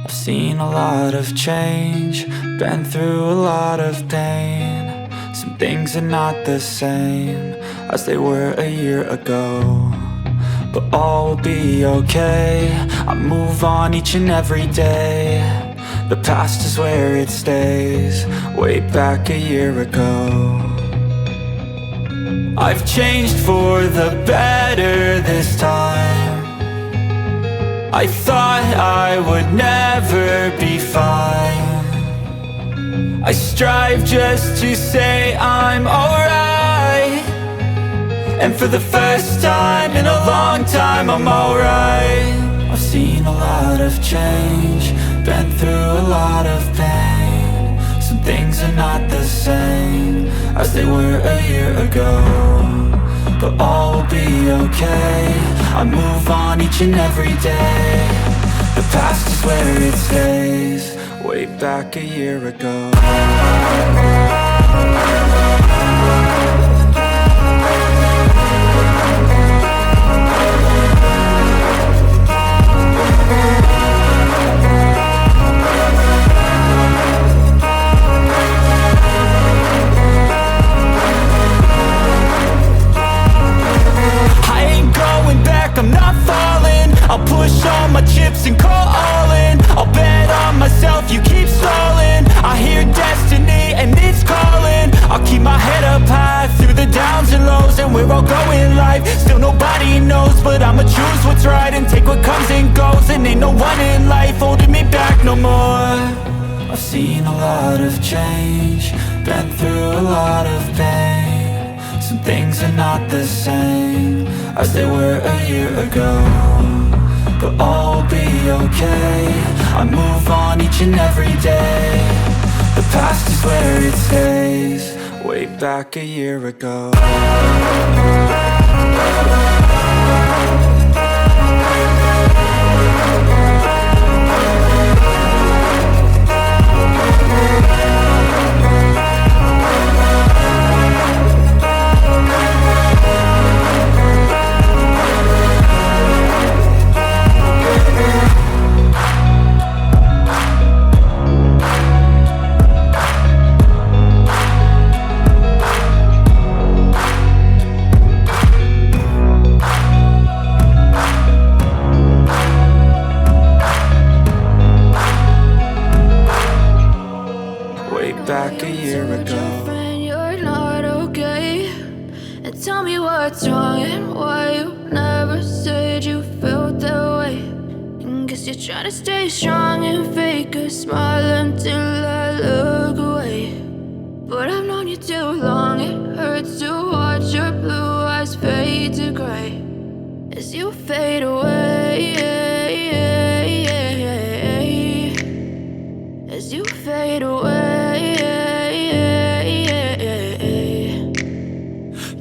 I've seen a lot of change, been through a lot of pain. Some things are not the same as they were a year ago, but all will be okay. I move on each and every day. The past is where it stays, way back a year ago. I've changed for the better this time. I thought I would never be fine. I strive just to say I'm alright, and for the first time in a long time I'm alright. I've seen a lot of change, been through a lot of pain. Some things are not the same as they were a year ago, but all will be okay. I move on each and every day. The past is where it stays, way back a year ago. I'm not falling, I'll push all my chips and call all in. I'll bet on myself, you keep stalling. I hear destiny and it's calling. I'll keep my head up high through the downs and lows, and we're all going live. Still nobody knows, but I'ma choose what's right and take what comes and goes. And ain't no one in life holding me back no more. I've seen a lot of change, been through a lot of pain. Some things are not the same as they were a year ago, but all will be okay. I move on each and every day. The past is where it stays, way back a year ago. Back a year ago. You're not okay, and tell me what's wrong and why you never said you felt that way. And guess you're trying to stay strong and fake a smile until I look away. But I've known you too long, it hurts to watch your blue eyes fade to gray as you fade away, as you fade away.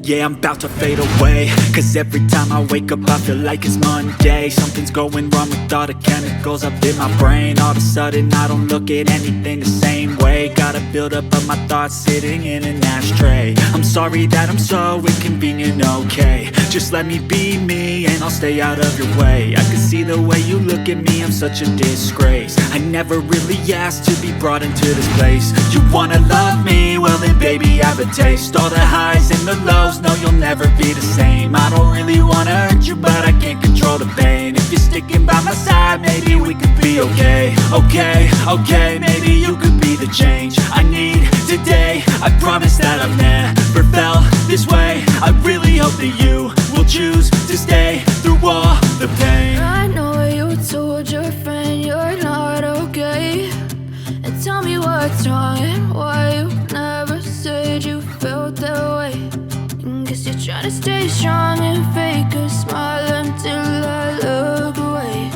Yeah, I'm about to fade away, cause every time I wake up I feel like it's Monday. Something's going wrong with all the chemicals up in my brain. All of a sudden I don't look at anything the same way. Got a build-up of my thoughts sitting in an ashtray. I'm sorry that I'm so inconvenient, okay. Just let me be me and I'll stay out of your way. I can see the way you look at me, I'm such a disgrace. I never really asked to be brought into this place. You wanna love me? Well then baby I have a taste. All the highs and the lows, no, you'll never be the same. I don't really wanna hurt you, but I can't control the pain. If you're sticking by my side, maybe we could be okay. Okay, maybe you could be the change I need today. I promise that I've never felt this way. I really hope that you will choose to stay through all the pain. I know you told your friend you're not okay, and tell me what's wrong and why you never said you felt that way. Guess you're trying to stay strong and fake a smile until I look away.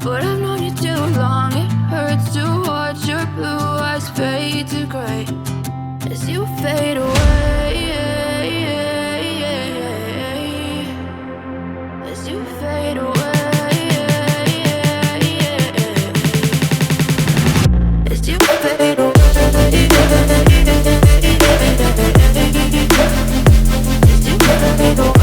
But I've known you too long, it hurts to watch your blue eyes fade to gray as you fade away, as you fade away, as you fade away. As you fade away.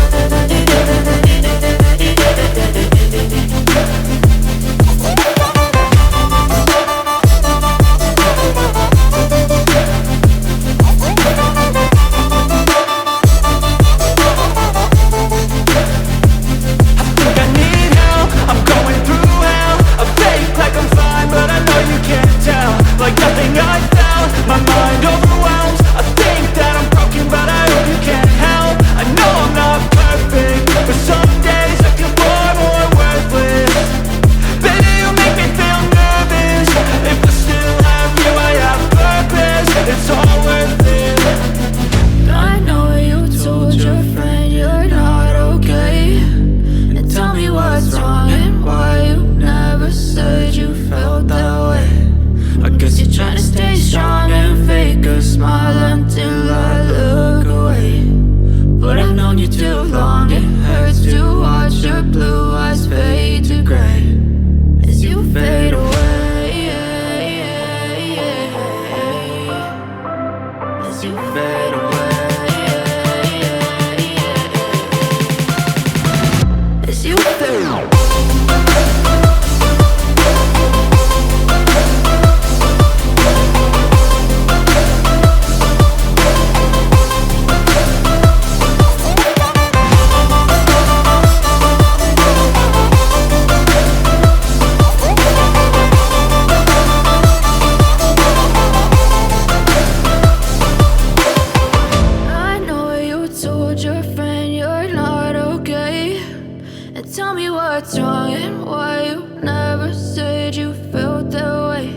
said you felt that way.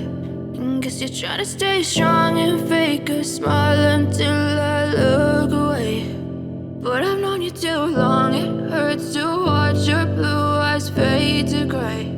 Guess you're trying to stay strong and fake a smile until I look away. But I've known you too long, it hurts to watch your blue eyes fade to gray.